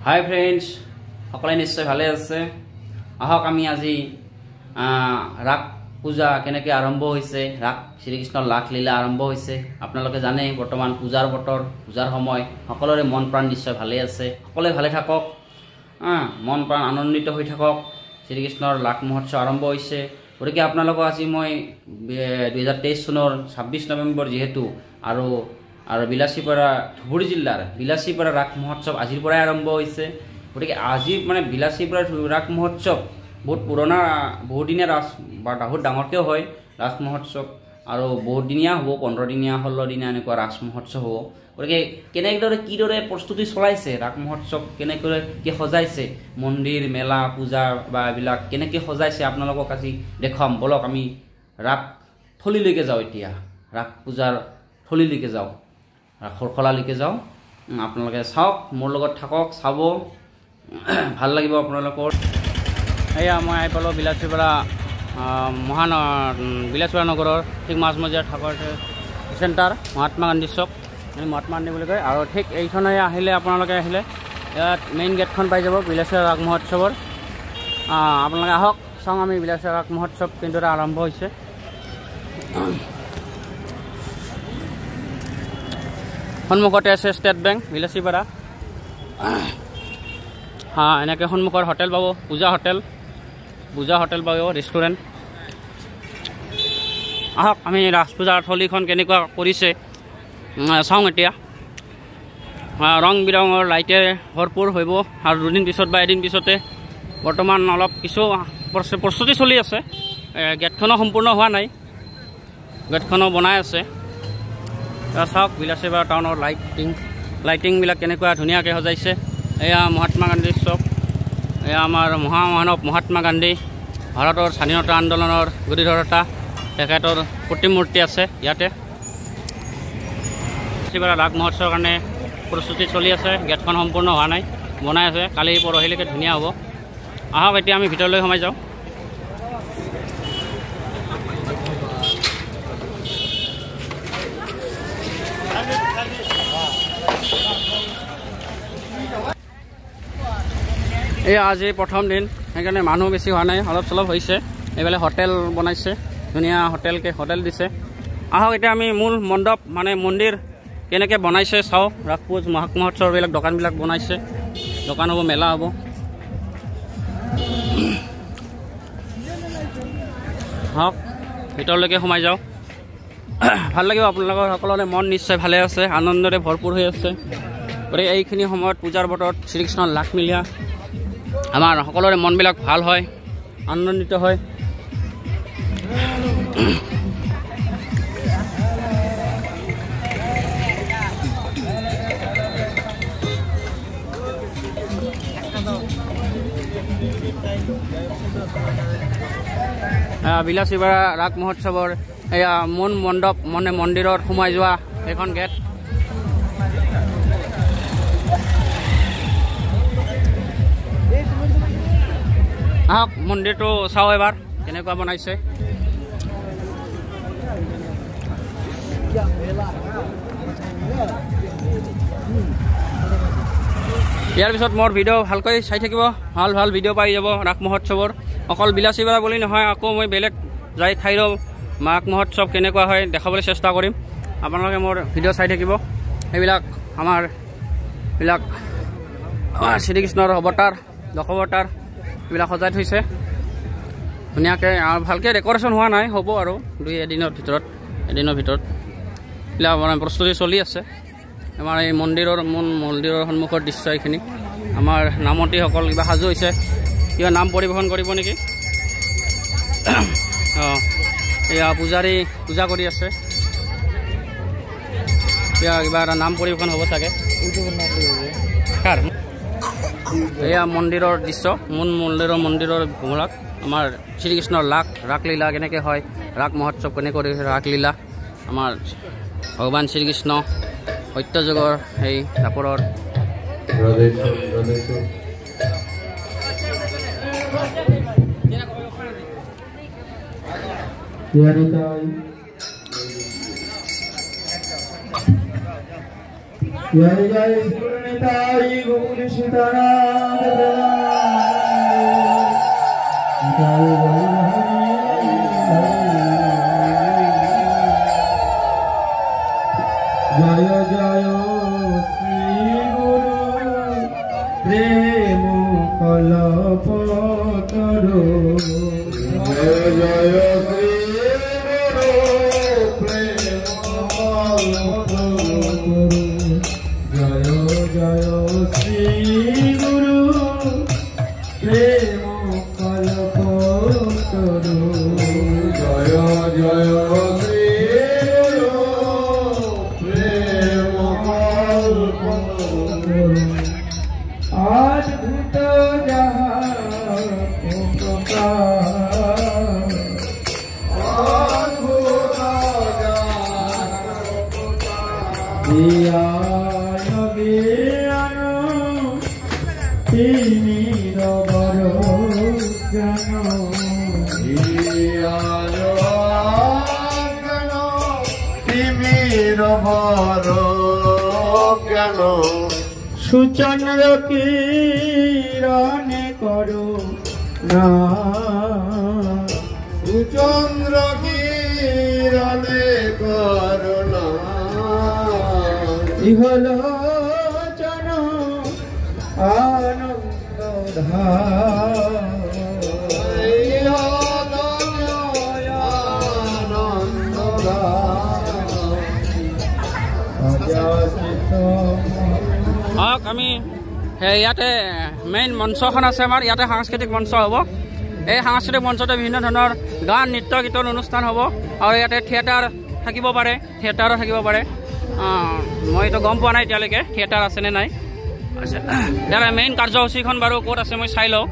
হাই friends, সকলে নিশ্চয় ভালে আছে। আহক আমি আজি ৰাস পূজা কেনেকৈ আৰম্ভ হৈছে, ৰাস শ্ৰীকৃষ্ণৰ লাখ লীলা আৰম্ভ হৈছে। আপোনালোকে জানে বৰ্তমান পূজাৰ বতৰ, পূজাৰ সময়, সকলোৰে মন প্ৰাণ নিশ্চয় ভালে আছে। সকলোৱে ভালে থাকক, মন প্ৰাণ আনন্দিত হৈ থাকক। শ্ৰীকৃষ্ণৰ লাখ মহোৎসৱ আৰম্ভ হৈছে। গতিকে আপোনালোকক আজি মই 2023 চনৰ 26 নৱেম্বৰ যিহেতু আৰু বিলাসীপাৰা ধুবুৰী জিলাৰ বিলাসীপাৰা ৰাস মহোৎসৱ আজিৰ পৰাই আৰম্ভ হৈছে। গতিকে আজি মানে বিলাসীপাৰা ৰাস মহোৎসৱ বহুত পুৰণা, বহুদিনীয়া ৰাস বা বহুত ডাঙৰকৈ হয় ৰাস মহোৎসৱ, আৰু বহুতদিনীয়া হ'ব, 15 দিনীয়া 16 দিনীয়া এনেকুৱা ৰাস মহোৎসৱ হ'ব। গতিকে কিদৰে প্ৰস্তুতি চলাইছে, ৰাস মহোৎসৱ কেনেকৈ কি সজাইছে, মন্দিৰ মেলা পূজা বা এইবিলাক কেনেকৈ সজাইছে আপোনালোকক আজি দেখুৱাম। বলক আমি ৰাস থলীলৈকে যাওঁ। এতিয়া ৰাস পূজাৰ থলীলৈকে যাওঁ, ৰাসৰ খলালৈকে যাওঁ। আপোনালোকে চাওক, মোৰ লগত থাকক, চাব, ভাল লাগিব আপোনালোকৰ। এয়া মই আহি পালোঁ বিলাসীপাৰা বিলাসীপাৰা নগৰৰ ঠিক মাজমজিয়াত থাকৰ চেণ্টাৰ মহাত্মা গান্ধী চক, মহাত্মা গান্ধী বুলি কয়। আৰু ঠিক এইখনে আপোনালোকে আহিলে ইয়াত মেইন গেটখন পাই যাব বিলাসীপাৰা ৰাস মহোৎসৱৰ। আপোনালোকে আহক, চাওঁ আমি বিলাসীপাৰা ৰাস মহোৎসৱ কেনেদৰে আৰম্ভ হৈছে। সন্মুখতে আছে ষ্টেট বেংক বিলাসীপাৰা। এনেকৈ সন্মুখৰ হোটেল পাব, পূজা হোটেল পাব, ৰেষ্টুৰেণ্ট। আহক আমি ৰাস পূজাৰ থলীখন কেনেকুৱা কৰিছে চাওঁ। এতিয়া ৰং বিৰঙৰ লাইটেৰে ভৰপূৰ হ'ব, আৰু দুদিন পিছত বা এদিন পিছতে বৰ্তমান অলপ কিছু প্ৰস্তুতি চলি আছে। গেটখনো সম্পূৰ্ণ হোৱা নাই, গেটখনো বনাই আছে। চাওক বিলাসীপাৰা টাউনৰ লাইটিংবিলাক কেনেকুৱা ধুনীয়াকৈ সজাইছে। এয়া মহাত্মা গান্ধী চক, এয়া আমাৰ মহামানৱ মহাত্মা গান্ধী, ভাৰতৰ স্বাধীনতা আন্দোলনৰ গুৰিধৰোঁতা, তেখেতৰ প্ৰতিমূৰ্তি আছে ইয়াতে। বিলাসীপাৰা ৰাস মহোৎসৱৰ কাৰণে প্ৰস্তুতি চলি আছে, গেটখন সম্পূৰ্ণ হোৱা নাই, বনাই আছে। কালি পৰহিলৈকে ধুনীয়া হ'ব। আহক এতিয়া আমি ভিতৰলৈ সোমাই যাওঁ। এই আজি প্ৰথম দিন, সেইকাৰণে মানুহ বেছি হোৱা নাই, অলপ চলপ হৈছে। এইফালে হোটেল বনাইছে, ধুনীয়া হোটেল দিছে। আহক এতিয়া আমি মূল মণ্ডপ মানে মন্দিৰ কেনেকৈ বনাইছে চাওঁ। ৰাস মহোৎসৱবিলাক দোকানবিলাক বনাইছে, দোকান হ'ব, মেলা হ'ব। আহক ভিতৰলৈকে সোমাই যাওঁ, ভাল লাগিব। আপোনালোকৰ সকলোৰে মন নিশ্চয় ভালে আছে, আনন্দৰে ভৰপূৰ হৈ আছে। গতিকে এইখিনি সময়ত পূজাৰ বতৰত শ্ৰীকৃষ্ণৰ লাখ লীলা আমাৰ সকলোৰে মনবিলাক ভাল হয়, আনন্দিত হয়। বিলাসীপাৰা ৰাস মহোৎসৱৰ এয়া মূল মণ্ডপ, মানে মন্দিৰত সোমাই যোৱা এইখন গেট। আহক মন্দিৰটো চাওঁ এবাৰ কেনেকুৱা বনাইছে। ইয়াৰ পিছত মোৰ ভিডিঅ' ভালকৈ চাই থাকিব, ভাল ভিডিঅ' পাই যাব ৰাস মহোৎসৱৰ। অকল বিলাসীপাৰা বুলি নহয়, আকৌ মই বেলেগ ঠাইৰো ৰাস মহোৎসৱ কেনেকুৱা হয় দেখাবলৈ চেষ্টা কৰিম। আপোনালোকে মোৰ ভিডিঅ' চাই থাকিব। সেইবিলাক আমাৰ শ্ৰীকৃষ্ণৰ অৱতাৰ, দশাৱতাৰ এইবিলাক সজাই থৈছে ধুনীয়াকৈ, আৰু ভালকৈ ডেক'ৰেশ্যন হোৱা নাই, হ'ব আৰু এদিনৰ ভিতৰত এইবিলাক মানে প্ৰস্তুতি চলি আছে। আমাৰ এই মন্দিৰৰ সন্মুখৰ দৃশ্য এইখিনি। আমাৰ নামতীসকল কিবা সাজু হৈছে, কিবা নাম পৰিৱেশন কৰিব নেকি। এয়া পূজাৰী পূজা কৰি আছে, কিবা এটা নাম পৰিৱেশন হ'ব চাগে। এয়া মন্দিৰৰ দৃশ্য, মন্দিৰৰ ভূমিলাক আমাৰ শ্ৰীকৃষ্ণৰ ৰাস লীলা কেনেকৈ হয়, ৰাস মহোৎসৱ কেনেকৈ ৰাস লীলা আমাৰ ভগৱান শ্ৰীকৃষ্ণ সত্যযুগৰ সেই দাপৰৰ। जय जय श्रीनिताई गौरी सीताराम जय जय श्री गुरु प्रेम कल्पतरु जय जय श्री गुरु प्रेम कल्पतरु जय जय श्री गुरु प्रेम कल्पतरु जय जय श्री अद्भुत सुचंद्र किरण करो ना सुचंद्र किरण करो ना इहलोचन आनंद আমি ইয়াতে মেইন মঞ্চখন আছে আমাৰ ইয়াতে সাংস্কৃতিক মঞ্চ হ'ব এই সাংস্কৃতিক মঞ্চতে বিভিন্ন ধৰণৰ গান নৃত্য কীৰ্তন অনুষ্ঠান হ'ব আৰু ইয়াতে থিয়েটাৰ থাকিব পাৰে থিয়েটাৰো থাকিব পাৰে মইতো গম পোৱা নাই এতিয়ালৈকে থিয়েটাৰ আছেনে নাই আচ্ছা ইয়াৰে মেইন কাৰ্যসূচীখন বাৰু ক'ত আছে মই চাই লওঁ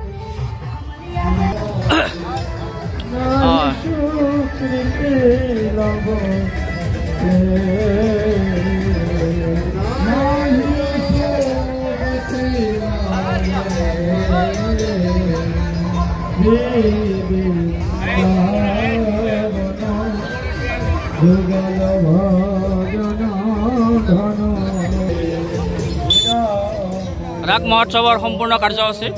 ৰাগ মহোৎসৱৰ সম্পূৰ্ণ কাৰ্যসূচী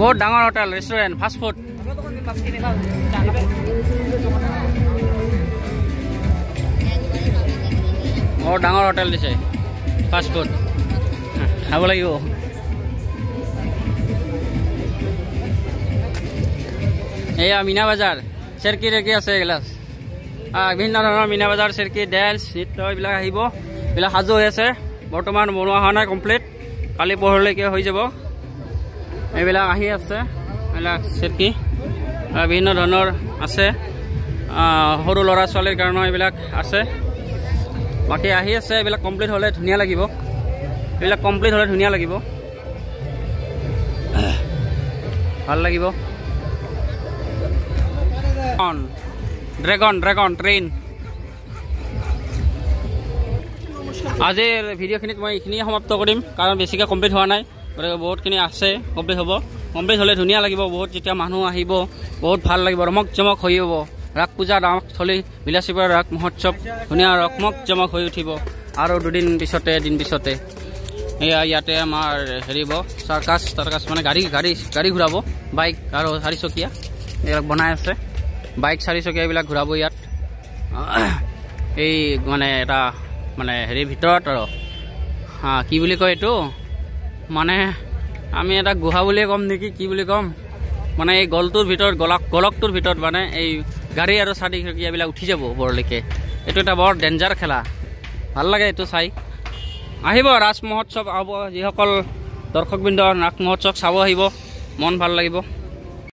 बहुत डांगर होटल रेस्टोरेंट फास्ट फूड बहुत डांगर होटल दिसे फास्ट फूड खाब লাগিব এয়া মিনা বাজাৰ চেৰকি ৰেকি আছে এগিলাস বিভিন্ন ধৰণৰ মিনা বাজাৰ চেৰকি ডেন্স নৃত্য এইবিলাক আহিব এইবিলাক সাজু হৈ আছে বৰ্তমান বনোৱা হোৱা নাই কমপ্লিট কালি পৰলৈকে হৈ যাব এইবিলাক আহি আছে এইবিলাক চেৰকি বিভিন্ন ধৰণৰ আছে সৰু ল'ৰা ছোৱালীৰ কাৰণে এইবিলাক আছে বাকি আহি আছে এইবিলাক কমপ্লিট হ'লে ধুনীয়া লাগিব এইবিলাক কমপ্লিট হ'লে ধুনীয়া লাগিব ভাল লাগিব ড্রাগন ট্রেন আজিৰ ভিডিঅ'খিনিত মই এইখিনিয়ে সমাপ্ত কৰিম কাৰণ বেছিকৈ কমপ্লিট হোৱা নাই গতিকে বহুতখিনি আছে কমপ্লিট হ'ব কমপ্লিট হ'লে ধুনীয়া লাগিব বহুত যেতিয়া মানুহ আহিব বহুত ভাল লাগিব ৰমক জমক হৈ হ'ব ৰাস পূজা ৰাসস্থলী বিলাসীপুৰ ৰাস মহোৎসৱ ধুনীয়া ৰমক জমক হৈ উঠিব আৰু দুদিন পিছতে এদিন পিছতে এয়া ইয়াতে আমাৰ হেৰিব চাৰ্কাছ মানে গাড়ী ঘূৰাব বাইক আৰু 4 চকীয়া এইবিলাক বনাই আছে বাইক 4 চকীয়া এইবিলাক ঘূৰাব ইয়াত এই মানে এটা মানে হেৰিৰ ভিতৰত আৰু কি বুলি কয় এইটো মানে আমি এটা গুহা বুলিয়ে ক'ম নেকি কি বুলি ক'ম মানে এই গলটোৰ ভিতৰত গলকটোৰ ভিতৰত মানে এই গাড়ী আৰু 4 চকীয়াবিলাক উঠি যাব ওপৰলৈকে এইটো এটা বৰ ডেঞ্জাৰ খেলা ভাল লাগে এইটো চাই আহিব ৰাস মহোৎসৱ হ'ব যিসকল দৰ্শকবৃন্দ ৰাস মহোৎসৱ চাব আহিব মন ভাল লাগিব